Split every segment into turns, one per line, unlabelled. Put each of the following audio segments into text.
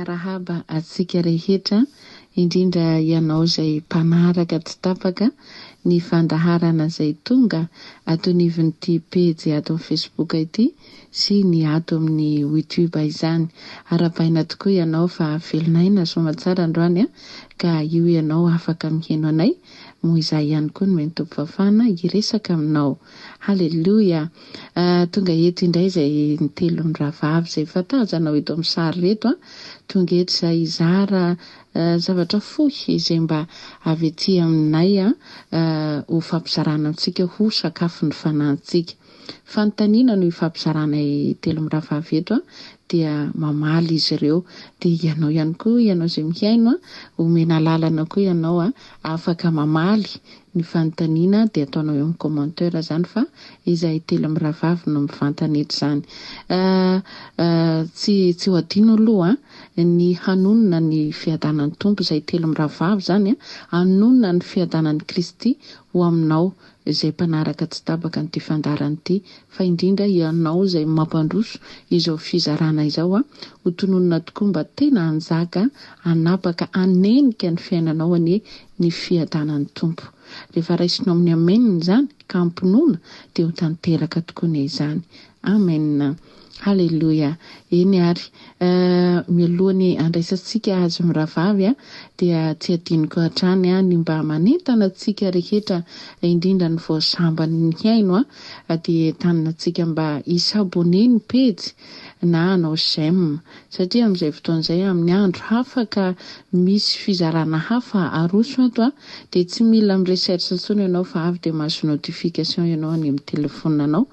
miarahaba atsika rehetra, indrindra ianao izay mpanaraka tsy tapaka ny fandaharana izay tonga ato anivon'ity pejy ato amin'ny Facebook ity sy ny ato amin'ny YouTube izany. Arapaina tokoa ianao fa velonay somatsara androany ka io ianao afaka miheno anay moa izay ihany koa no mety fafana hiresaka aminao. Haleluya. Tonga eto indray izay ny telo mirahavavy izay fatazanao eto amin'ny sary reto tonga eto izay zara zavatra fohy izay mba avy ety aminay ho fampizarana antsika ho sakafo ny fanahintsika. Fanontaniana no ifampizarana telo mirahavavy eto dia mamaly izy ireo, dia ianao ihany koa, ianao izay mihaino omena lalana koa ianao afaka mamaly ny fanontaniana dia ataonao eo amin'ny commentaire zany fa izay telo mirahavavy no mivantana eto zany. Tsy ho adino aloha ny hanonona ny fiadanan'ny tompo izay telo mirahavavy zany hanonona ny fiadanan'ny Kristy ho aminao izay mpanaraka tsy tapaka n'ity fandarana ity, fa indrindra ianao izay mampandroso izao fizarana izao ho tononona tokoa mba tena hanjaka hanapaka hanenika ny fiainanao ny fiadanan'ny tompo. Rehefa raisinao amin'ny amen zany ka ampinoana dia ho tanteraka tokoa ny izany. Amen. Haleluya. Eny ary mialohany andraisantsika azy mirahavavy dia tsy adinoko hatrany ny mba manentana antsika rehetra indrindra ny voasambany ny haino dia entanina antsika mba isabone ny pejy na anao j'aime, satria amin'izay fotoan'izay amin'ny andro hafa ka misy fizarana hafa aroso ato dia tsy mila mirecherche intsony ianao fa avy dia mahazo notification ianao any amin'ny telefonanao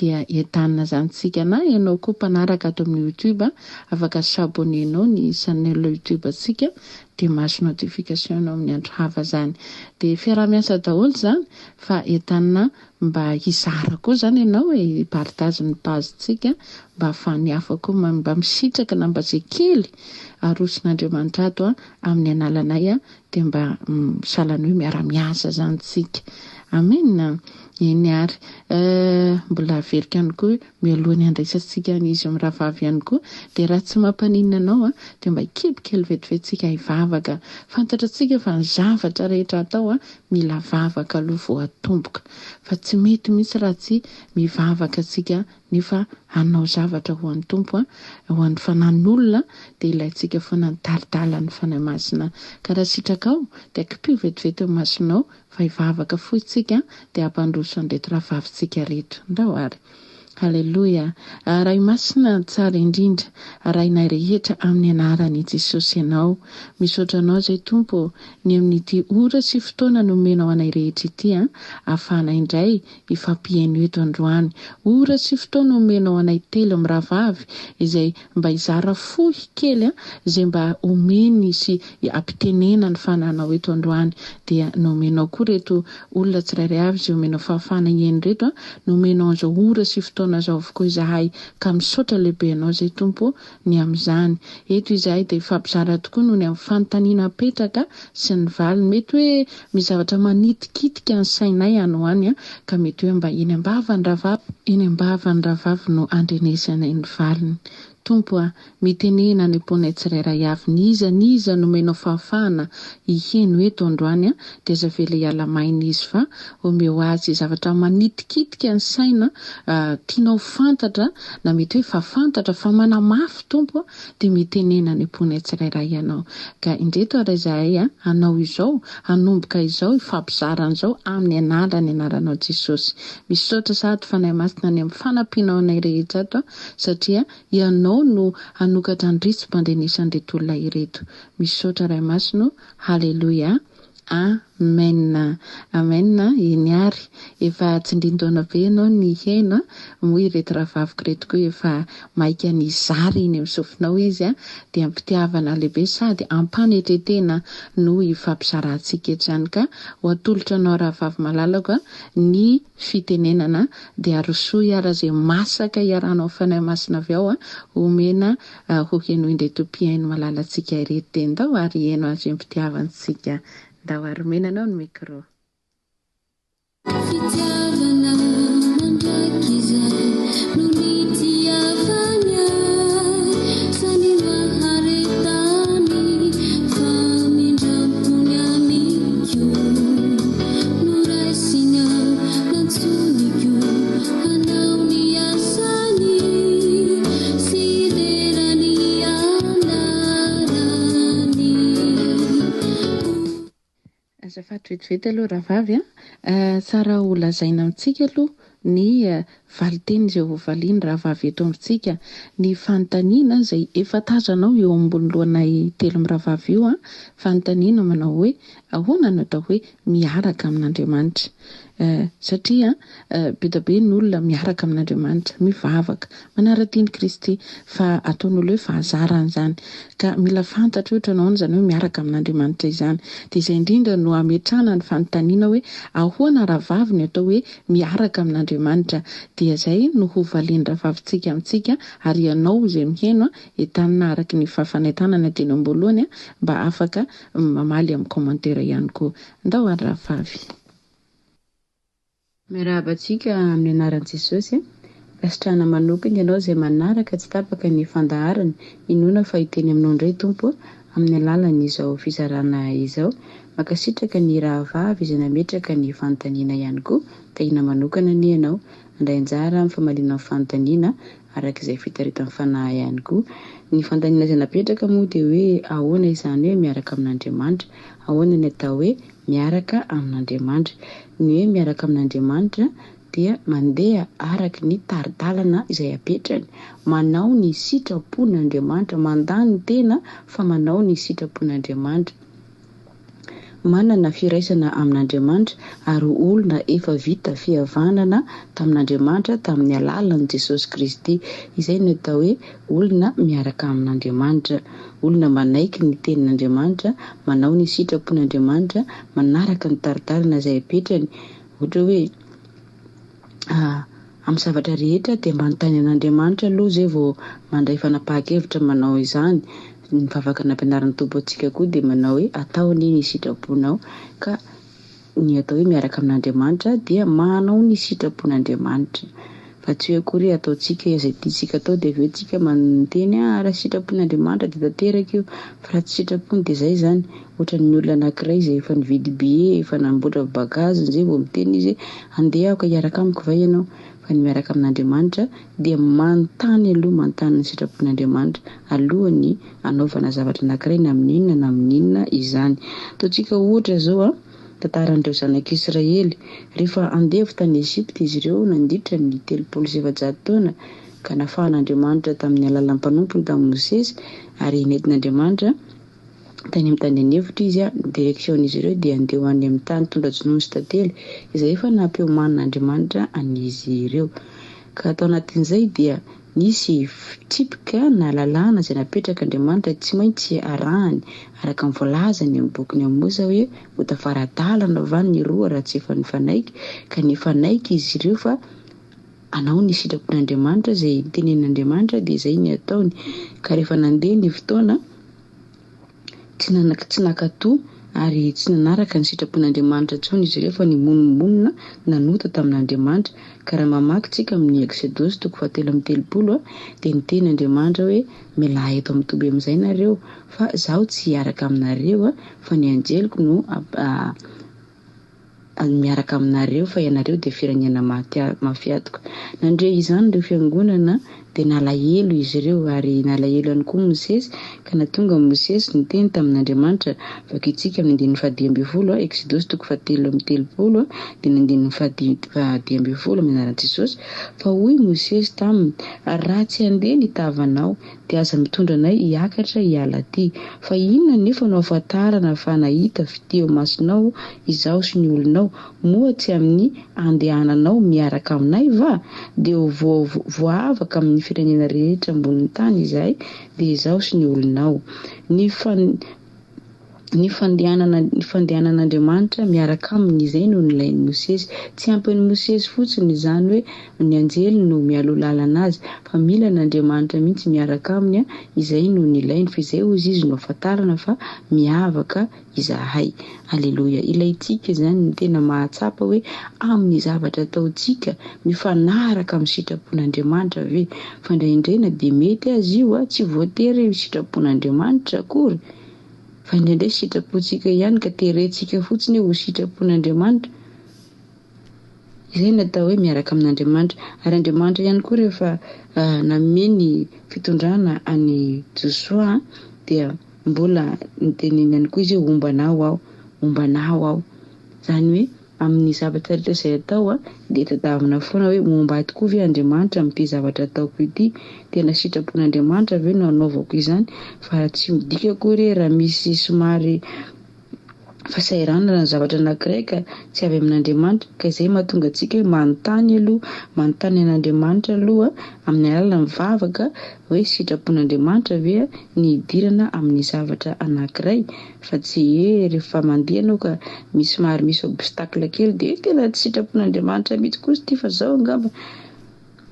dia entanina zantsika. Na ianao koa mpanaraka ato amin'ny YouTube afaka s'abonenao ny channel YouTube atsika dia mahazo notification ianao amin'ny andro hafa zany. Dia fiaraha-miasa daholo zany fa entanina mba hizara koa zany ianao partage ny page-tsika mba ahafahan'ny hafa koa mba misitraka na mba zay kely aroson'Andriamanitra ato amin'ny analanay dia mba sahala hoe miara-miasa zany tsika. Amen. Eny ary mbola averika ihany koa mialohany andraisantsika izy mirahavavy ihany koa dia raha tsy mampaninona anao dia mba kelikely vetivetsika hivavaka. Fantatratsika fa ny zavatra rehetra atao mila vavaka aloha vao atomboka, fa tsy mety mihitsy raha tsy mivavaka tsika nefa hanao zavatra ho an'ny tompo ho an'ny fanan'olona dia ilayntsika foana nitaridala ny fanahy masina. Ka raha sitrakao dia kipio vetivety amin'ny masonao fa hivavaka foitsika dia hampandroso an'ireto rahavavitsika reto. Ndao ary. Haleluya. Ray masina tsara indrindra rainay rehetra amin'ny anaran'i Jesosy ianao. Misaotra anao zay tompo ny amin'ity ora sy fotoana nomenao anay rehetra ity ahafahana indray ifampihaino eto androany. Ora sy fotoana nomenao anay telo mirahavavy izay mba hizara fohy kely izay mba omeny sy ampitenena ny fananao eto androany. Dia nomenao koa reto olona tsirairay avy izay omenao fahafahana hihaino reto nomenao an'izao ora sy fotoana zao avokoa izahay ka misaotra lehibe anao zay tompo ny amin'izany. Eto izahay dia ifampizara tokoa noho ny amin'ny fanontaniana apetraka sy ny valiny. Mety hoe mizavatra manitikitika ny sainay anao any ka mety hoe mba eny ambavany rahavavy no andrenesanay ny valiny. Tompo mitenena ny ponay tsirairay avy niza nomenao fahafahana hiheno eto androany dia zavela hiala maina izy fa omeo azy zavatra manitikitika ny saina tianao fantatra na mety hoe fa fantatra fa manamafy tompo dia mitenena ny ponay tsirairay ianao. Ka indreto ara izahay anao izao hanomboka izao ifampizarana izao amin'ny anaranao Jesosy. Misaotra sady fanahy masina ny amin'ny fanampianao anay rehetra ato satria ianao no hanokatra ny ritsy mpandenesan'ireto olona ireto. Misaotra ray masino. Haleluya. Amen. Amen. Eny ary efa tsindrin-taona be ianao ny hena moa ireto rahavaviko reto koa efa maika ny zary iny amin'ny sofinao izy dia ampitiavana lehibe sady ampanetretena no ifampizarantsika eto zany. Ka ho atolotra anao rahavavy malalaka ny fitenenana dia arosoa iara izay masaka iaranao fanahy masina avy ao omena ho heno indreto mpihaino malalantsika ireto. Dia ndao ary heno azy ampitiavantsika. Ndao ary menanao ny micro. Fitiavana mandrakiza no nitiavana sani mahareta Azafady vetivety aloha rahavavy tsara ho lazaina amintsika aloha ny valiteny izay hovaliany rahavavy eto amintsika. Ny fanontaniana izay efa tazanao eo ambony lohanay telo mirahavavy io fanontaniana manao hoe ahoana no atao hoe miaraka amin'Andriamanitra. Satria be da be ny olona miaraka amin'Andriamanitra, mivavaka, manara-teny Kristy, fa ataon'olo hoe fahazara an'izany. Ka mila fantatra ohatra ianao izany hoe miaraka amin'Andriamanitra izany. Dia izay indrindra no ametrahana ny fanontaniana hoe ahoana rahavavy ny atao hoe miaraka amin'Andriamanitra. Dia izay no hovaliany rahavavitsika amintsika, ary ianao izay mihaino entanina araka ny fahafanentanana teny am-boalohany mba afaka mamaly amin'ny commentaire ihany koa. Ndao ary rahavavy.
Miarahaba antsika amin'ny anaran'i Jesosy. Kasitrahana manokana ianao izay manaraka tsy tapaka ny fandaharana. Inoana fa hiteny aminao indray Tompo amin'ny alalan'izao fizarana izao. Makasitraka ny rahavavy izay nametraka ny fanontaniana ihany koa. Ka ina manokana ny ianao andray anjara amin'ny famaliana ny fanontaniana araka izay fitaritany fanahy ihany koa. Ny fanontaniana izay napetraka moa dia hoe ahoana izany hoe miaraka amin'Andriamanitra. Ahoana ny atao hoe miaraka amin'Andriamanitra. Ny hoe miaraka amin'Andriamanitra dia mandeha araka ny taridalana izay apetrany, manao ny sitrapon'Andriamanitra, mandany tena fa manao ny sitrapon'Andriamanitra, manana firaisana amin'Andriamanitra ary olona efa vita fihavanana tamin'Andriamanitra tamin'ny alalan'i Jesosy Kristy. Izay no atao hoe olona miaraka amin'Andriamanitra, olona manaiky ny tenin'Andriamanitra, manao ny sitrapon'Andriamanitra, manaraka ny taridalana izay apetrany. Ohatra hoe amin'ny zavatra rehetra dia manontany an'Andriamanitra aloha zay vao mandray fanapahan-kevitra manao izany. Mivavaka nampianaran'ny Tompo antsika koa dia manao hoe atao ny sitraponao. Ka ny atao hoe miaraka amin'Andriamanitra dia manao ny sitrapon'Andriamanitra, fa tsy hoe akory ataontsika izay tiantsika atao dia aveo tsika manteny raha sitrapon'Andriamanitra dia tanteraka io, fa raha tsy sitrapony dia izay zany. Ohatra ny olona anankiray izay efa nividy billet, efa namboatra bagazy izay vao miteny izy andeha ka hiaraka amiko va ianao. Fa ny miaraka amin'Andriamanitra dia manontany aloha, manontany ny sitrapon'Andriamanitra alohany anaovana zavatra anankiray na amin'inona na amin'inona izany. Ataontsika ohatra zao tantaran'ireo zanak'Israely rehefa andevy tany Ezipta izy ireo nandritra ny 700 taona, ka nafahan'Andriamanitra tamin'ny alalan'ny mpanompony tamin'ny Mosesy, ary nentin'Andriamanitra tany amin'ny tany anevitra izy ny direksion'izy ireo dia andeha any amin'ny tany tondra-dronono sy tantely izay efa nampihomanin'Andriamanitra an'izy ireo. Ka atao anatin'izay dia nisy fitsipika na lalàna izay napetrak'Andriamanitra tsy maintsy arahany araka ny voalazany amin'ny bokiny amin'ny Mosa hoe ho tafara-dalana va ny roa raha tsy efa nifanaiky. Ka nifanaiky izy ireo fa anao ny sitrapon'Andriamanitra izay tenenin'Andriamanitra dia izay ny ataony. Ka rehefa nandeha ny fotoana tsy nakatoa ary tsy nanaraka ny sitrapon'Andriamanitra intsony izy ireo, fa ny monina nanota tamin'Andriamanitra. Ka raha mamakytsika amin'ny Exodosy 7:30 dia niteny Andriamanitra hoe mialahy eto amin'ny toby amin'izay nareo, fa zaho tsy hiaraka aminareo fa ny anjeliko no miaraka aminareo, fa ianareo dia firenena mafiatoka. Nandre izany ireo fiangonana dia nalahelo izy ireo, ary nalahelo ihany koa Mosesy. Ka natonga Mosesy niteny tamin'Andriamanitra, vakitsika amin'ny 12 Exodosy 3:30 dia ny 12 amin'ny anaran'i Jesosy, fa hoy Mosesy taminy, raha tsy handeha ny tavanao dia aza mitondra anay hiakatra hiala aty, fa inona nefa no ahafantarana fa nahita fiteo masonao izaho sy ny olonao, moa tsy amin'ny andehananao miaraka aminay va? Dia voavaka amin'ny firenena rehetra ambonin'ny tany izahay dia izaho sy ny olonao. Ny fandehanan'Andriamanitra miaraka aminy izay no nilain'ny Mosesy. Tsy ampin'ny Mosesy fotsiny izany hoe ny anjely no mialoha lalana azy, fa mila n'Andriamanitra mihitsy miaraka aminy izay no nilainy, fa izay hozy izy no ahafantarana fa miavaka izahay. Aleloia. Ilayntsika zany ny tena mahatsapa hoe amin'ny zavatra ataontsika mifanaraka amin'ny sitrapon'Andriamanitra ve, fa indraindray dia mety azy io tsy voatery sitrapon'Andriamanitra akory, fa indraindray sitrapontsika ihany ka terentsika fotsiny ho sitrapon'Andriamanitra. Izay natao hoe miaraka amin'Andriamanitra. Ary Andriamanitra ihany koa rehefa nameny fitondrana any Joshua dia mbola niteneny ihany koa izy hoe ombanao aho, mombanao aho. Zany hoe amin'ny zavatra rehetra izay atao dia tadavina foana hoe momba ahy tokoa ve Andriamanitra amin'ity zavatra ataoko ity, tena sitrapon'Andriamanitra ve no anaovako izany, fa tsy midika akory raha misy somary fahasahiranana ny zavatra anankiray ka tsy avy amin'Andriamanitra, ka izay mahatonga antsika hoe manontany an'Andriamanitra aloha amin'ny alalan'ny mivavaka hoe sitrapon'Andriamanitra ve ny idirana amin'ny zavatra anankiray, fa tsy hoe rehefa mandeha ianao ka misy obstacle kely dia tena tsy sitrapon'Andriamanitra mihitsy kosa ity fa zao angamba.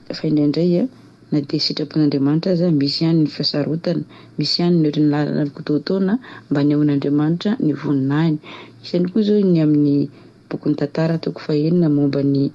Fa indraindray na dia sitrapon'Andriamanitra aza misy ihany ny fasarotana, misy ihany ny ohatry ny lalana mikitoatoana mba ny amin'Andriamanitra ny voninahiny. Isany koa zao ny amin'ny bokin'ny tantara ataoko fahenina momba ny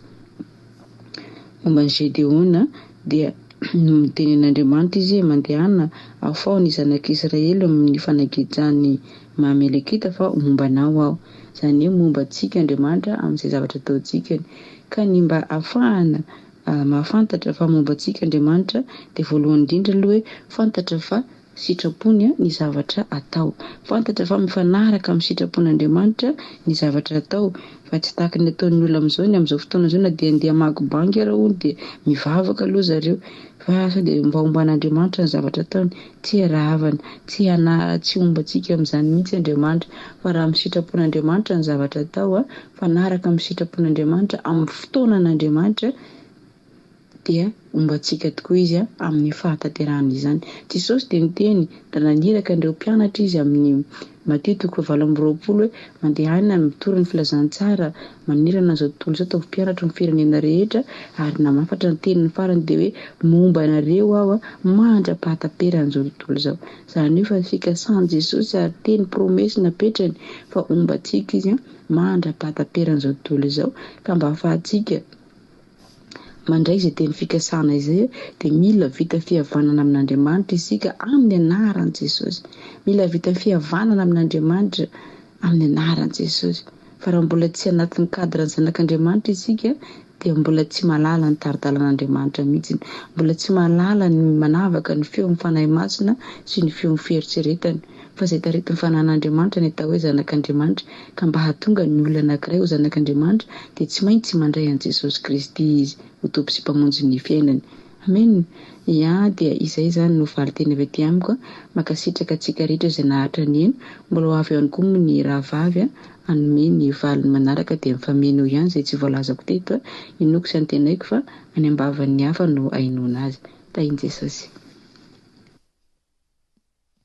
Gedeona dia miteny an'Andriamanitra izy mandehana afao ny zanak'Israely amin'ny fanagejany Amalekita fa mombanao aho. Izany hoe momba antsika Andriamanitra amin'izay zavatra ataontsika, ka ny mba ahafahana mahafantatra fa momba antsika Andriamanitra dia voalohany indrindra aloha hoe fantatra fa sitrapony ny zavatra atao, fantatra fa mifanaraka amin'ny sitrapon'Andriamanitra ny zavatra atao, fa tsy tahaka ny ataon'ny olona amin'izao fotoana izao na dia andeha hamaky banky ary hono dia mivavaka aloha zareo, fa sao dia mba omban'Andriamanitra ny zavatra ataony, tsy iravana, tsy ombantsika amin'izany mihitsy Andriamanitra, fa raha amin'ny sitrapon'Andriamanitra ny zavatra atao fanaraka amin'ny sitrapon'Andriamanitra amin'ny fotoanan'Andriamanitra dia ombantsika tokoa izy amin'ny fahatanterahana izany. Jesosy dia niteny raha naniraka an'ireo mpianatra izy amin'ny Matteo 7:20 hoe mandehana mitorany filazantsara manirana an'izao tontolo izao ataovy mpianatra ny firenena rehetra, ary namafatra ny tenin'ny farany dia hoe momba anareo aho mandra-pahatamperan'izao tontolo izao. Izany hoe fa fikasany Jesosy ary teny promesy napetrany fa ombantsika izy mandra-pahatamperan'izao tontolo izao, ka mba ahafahantsika mandray izay teny fikasana izay dia mila vita fihavanana amin'Andriamanitra isika amin'ny anaran'i Jesosy, mila vita fihavanana amin'Andriamanitra amin'ny anaran'i Jesosy. Fa raha mbola tsy anatin'ny cadre ny zanak'Andriamanitra isika dia mbola tsy mahalala ny taridalan'Andriamanitra mihitsy, mbola tsy mahalala ny manavaka ny feo mifanahy masina sy ny feo fieritseretany, fa izay taritin'ny fanan'Andriamanitra ny atao hoe zanak'Andriamanitra, ka mba hahatonga ny olona anankiray ho zanak'Andriamanitra dia tsy maintsy mandray an'i Jesosy Kristy izy ho tompy sy mpamonjy ny fiainany. Amen. Dia izay zany no valiteny avy aty amiko, makasitraka antsika rehetra izay nahatra ny eno, mbola ho avy ihany koa ny rahavavy hanome ny valiny manaraka dia mifameno ihany izay tsy voalazako teto, inoko sy antenaiko fa any ambavan'ny hafa no hainoana azy. Tahin' Jesosy.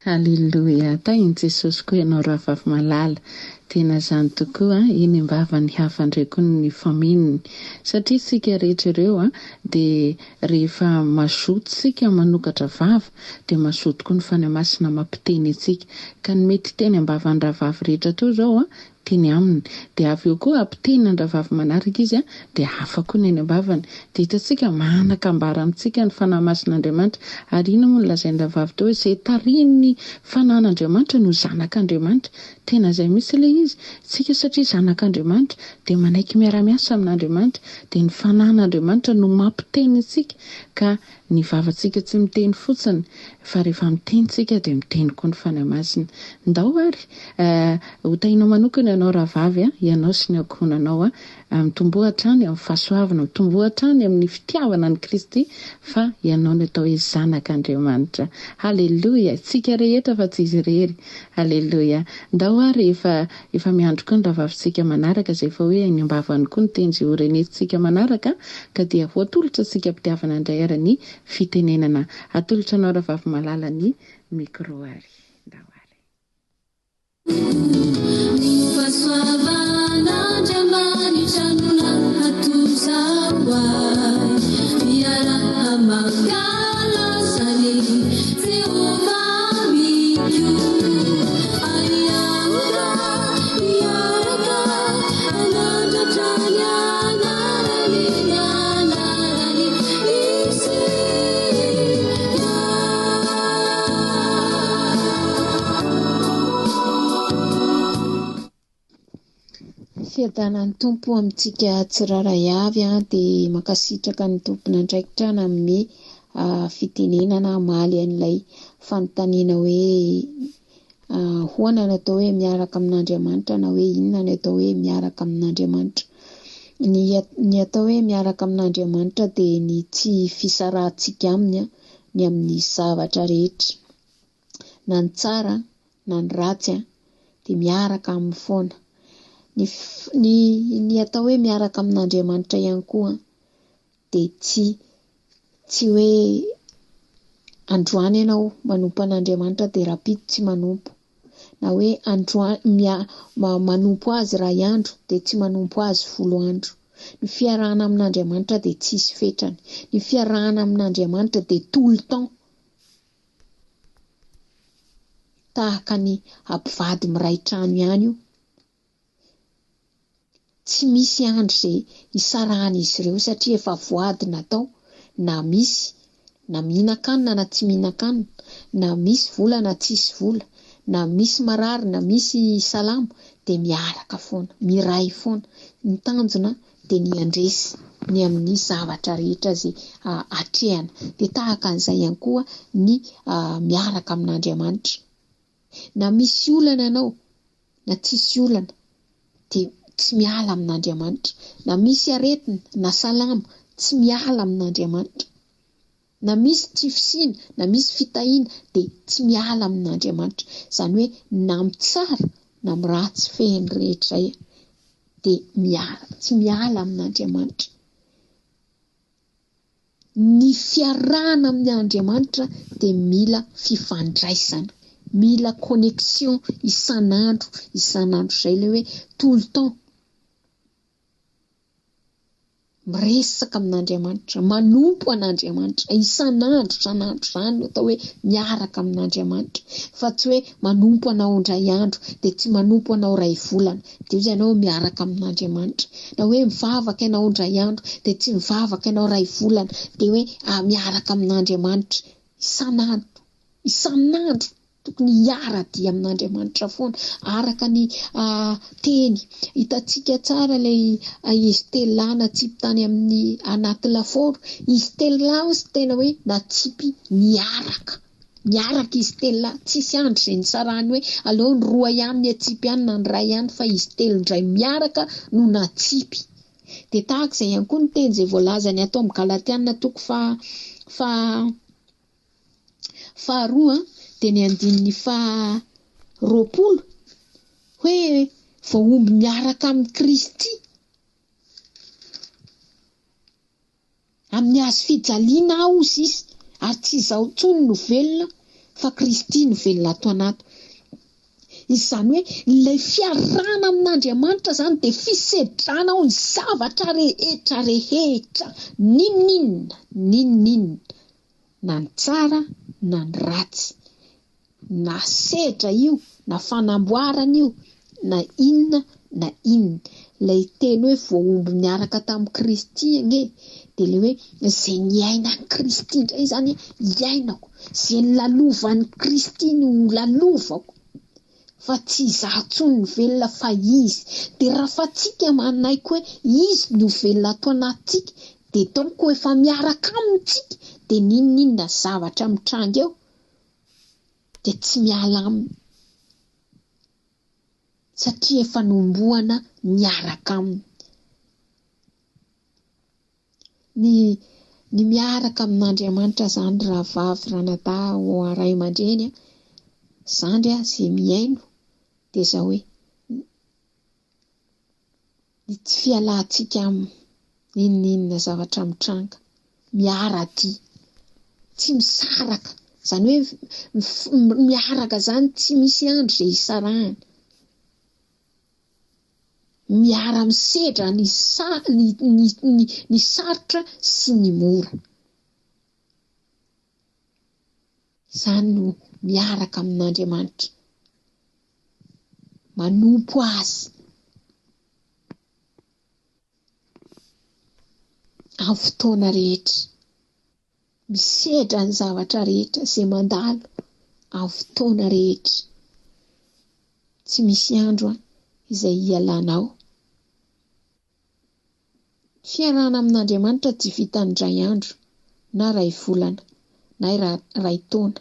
Haleloia, tahin' Jesosy koa ianao rahavavy malala. Tena zany tokoa iny ambavan'ny hafa indray koa ny famininy, satria sika rehetra ireo dia rehefa mazoto sika manokatra vava dia mazoto koa ny fanahy masina mampiteny antsika, ka ny mety teny ambavan'ny rahavavy rehetra teo zao teny aminy, dia avy eo koa ampiteny ny rahavavy manaraka izy dia hafa koa ny ambavany, dia hitantsika manakambara amintsika ny fanahy masin'Andriamanitra. Ary ino moa ny lazain'ny rahavavy teo hoe izay tarihin'ny fanan'Andriamanitra no zanak'Andriamanitra, tena izay misy ilay izy, tsika satria zanak'Andriamanitra dia manaiky miara-miasa amin'Andriamanitra, dia ny fanan'Andriamanitra no mampiteny isika, ka ny vavantsika tsy miteny fotsiny fa rehefa miteny tsika dia miteny koa ny fanahy masina. Ndao ary hotainao manokana ianao rahavavy, ianao sy ny ankohonanao mitombohatra any amin'ny fahasoavana, mitombohatra any amin'ny fitiavana ny Kristy, fa ianao no atao hoe zanak'Andriamanitra. Haleloia, tsika rehetra fa tsy izy rery. Haleloia. Ndao ary efa miandro koa ny rahavavitsika manaraka izay fa hoe any ambavany koa ny teny izay horenesintsika manaraka, ka dia voatolotra sika mpitiavana indray ary ny fitenenana. Atolotra anao rahavavy malala ny mikro ary. Ndao ary.
Fiadanan'ny tompo amintsika tsiraray avy dia makasitraka ny tompona andraikitra amin'ny fitenenana mahaly an'ilay fanontaniana hoe Ahoana no atao hoe miaraka amin'Andriamanitra na hoe inona no atao hoe miaraka amin'Andriamanitra. Ny atao hoe miaraka amin'Andriamanitra dia ny tsy fisarahantsika aminy ny amin'ny zavatra rehetra, na ny tsara na ny ratsy dia miaraka amin'ny foana. Ny atao hoe miaraka amin'Andriamanitra ihany koa dia tsy hoe androany ianao manompo an'Andriamanitra dia rapito tsy manompo, na hoe manompo azy iray andro dia tsy manompo azy 10 andro. Ny fiarahana amin'Andriamanitra dia tsisy fetrany. Ny fiarahana amin'Andriamanitra dia tout le temps, tahaka ny ampivady miray trano ihany io. Tsy misy andro izay hisarahan'izy ireo satria efa voady natao, na misy na mihinan-kanina na tsy mihinan-kanina, na misy vola na tsisy vola, na misy marary na misy salamo, dia miaraka foana, miray foana. Ny tanjona dia ny andresy ny amin'ny zavatra rehetra izay hatrehana. Dia tahaka an'izay ihany koa ny miaraka amin'Andriamanitra. Na misy olana ianao na tsisy olana dia tsy miala amin'Andriamanitra. Na misy aretina na salamo, tsy miala amin'Andriamanitra. Na misy tsy fisiana na misy fitahiana dia tsy miala amin'Andriamanitra. Izany hoe na amin'ny tsara na amin'ny ratsy fehiny rehetra dia tsy miala amin'Andriamanitra. Ny fiarahana amin'ny Andriamanitra dia mila fifandraisana, mila connexion isan'andro izay ilay hoe tout le temps miresaka amin'Andriamanitra, manompo an'Andriamanitra isan'andro izany no atao hoe miaraka amin'Andriamanitra. Fa tsy hoe manompo anao indray andro dia tsy manompo anao iray volana dia izy ianao miaraka amin'Andriamanitra. Na hoe mivavaka ianao indray andro dia tsy mivavaka ianao iray volana dia hoe miaraka amin'Andriamanitra isan'andro. Tokony hiara-dia amin'Andriamanitra foana araka ny teny hitantsika tsara ilay izy telana tsipy tany amin'ny anaty lafaoro. Izy telana tena hoe natsipy miaraka izy telona, tsisy andro izay nisarahany hoe aleo ny 2 ihany ny atsipy ihany na ny 1 ihany fa izy telo indray miaraka no natsipy. Dia tahaka izay ihany koa ny teny izay voalaza ny atao amin'ny Galatiana toko faharoa dia ny 20 hoe voaomby miaraka amin'ny Kristy amin'ny hazo fijaliana izy ary tsy izaho intsony no velona fa Kristy no velona ato anato. Izany hoe ilay fiarahana amin'Andriamanitra izany dia fisedrana ao ny zavatra rehetra ninninina na ny tsara na ny ratsy, na sedra io na fanamboarana io na inona. Ilay teny hoe voaomby miaraka tamin'ny Kristy dia ilay hoe izay niaina ny Kristy indray izany hiainako, izay lalovan'ny Kristy no lalovako, fa tsy izaho intsony ny velona fa izy. Dia raha fa tsika manaiky hoe izy no velona ato anatsika dia donc efa miaraka amintsika dia ninninna zavatra mitranga eo dia tsy miala aminy satria efa nomboana miaraka aminy. Ny miaraka amin'Andriamanitra izany raha vavy ranadahy ray aman-dreny zandry izay miaino dia izao hoe ny tsy fialantsika aminy ninninna zavatra mitranga miara-tia, tsy misaraka. Izany hoe miaraka izany tsy misy andro izay hisarahana. Miara-misedra ny sarotra sy ny mora. Izany no miaraka amin'Andriamanitra, manompo azy amin'ny fotoana rehetra, misedra ny zavatra rehetra izay mandalo amin'ny fotoana rehetra. Tsy misy andro izay hialanao. Fiarahana amin'Andriamanitra tsy vita indray andro na iray volana na iray taona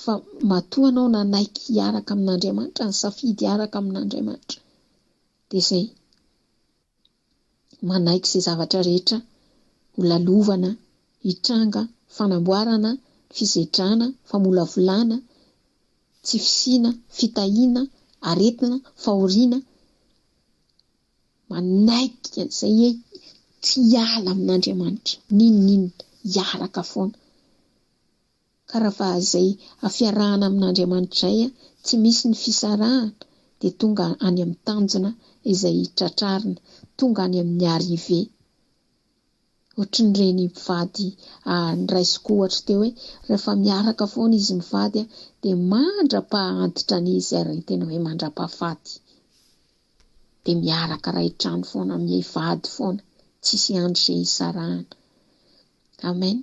fa matoa anao nanaiky hiaraka amin'Andriamanitra, ny safidy hiaraka amin'Andriamanitra, dia izay manaiky izay zavatra rehetra ho lalovana, hitranga, fanamboarana, fizetrana, famolavolana, tsy fisiana, fitahiana, aretina, fahoriana, manaiky izay hoe tsy hiala amin'Andriamanitra, ninonino hiaraka foana. Ka raha fa izay afiarahana amin'Andriamanitra izay tsy misy ny fisarahana, dia tonga any amin'ny tanjona izay tratrarina, tonga any amin'ny arive. Ohatrin'ireny mpivady niraisiko ohatra teo hoe rehefa miaraka foana izy mivady dia mandra-pahantitra an'izy ary tena hoe mandra-pahafaty, dia miaraka ray trano foana mivady foana, tsisy andro izay hisarahana. Amen.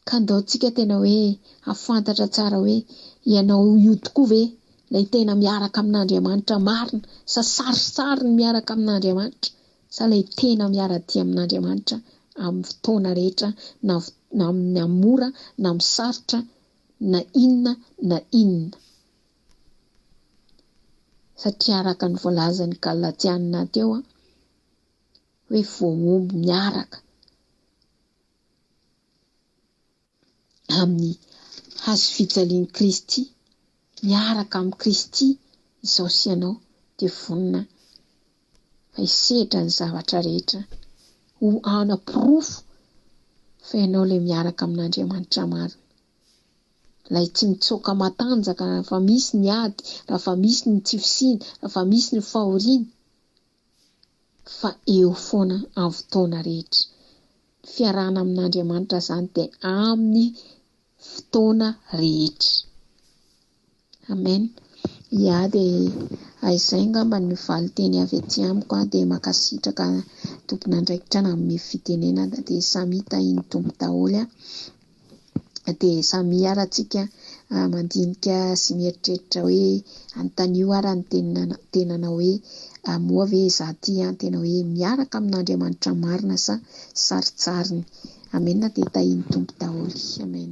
Ka andaontsika tena hoe hafantatra tsara hoe ianao io tokoa ve ilay tena miaraka amin'Andriamanitra marina, sa sarisary ny miaraka amin'Andriamanitra, sa ilay tena miara-tia amin'Andriamanitra amin'ny fotoana rehetra, na amin'ny amora, na amin'ny sarotra, na inona. Satria araka ny voalazan'ny Galatiana teo hoe voaomby miaraka amin'ny hazo fijalian'i Kristy, miaraka amin'ny Kristy izao sy ianao, dia vonina fa hisedra ny zavatra rehetra ho anapirofo fa ianao ilay miaraka amin'Andriamanitra marina, ilay tsy mitsoaka matanjaka raha fa misy ny ady, raha fa misy ny tsy fisiana, raha fa misy ny fahoriana, fa eo foana amin'ny fotoana rehetra. Fiarahana amin'Andriamanitra izany dia amin'ny fotoana rehetra. Amen. Ia, dia izay ngamba ny valiteny avy aty amiko, dia makasitraka tompon'andraikitra na amin'ny fitenenana, dia samy hita iny tompo daholo, dia samy hiara-tsika mandinika sy mieritreritra hoe anontanio ara ny tenana hoe moa ve izaho ty tena hoe miaraka amin'Andriamanitra marina sa saritsariny. Amen. Dia tahiny tompo daholo. Amen.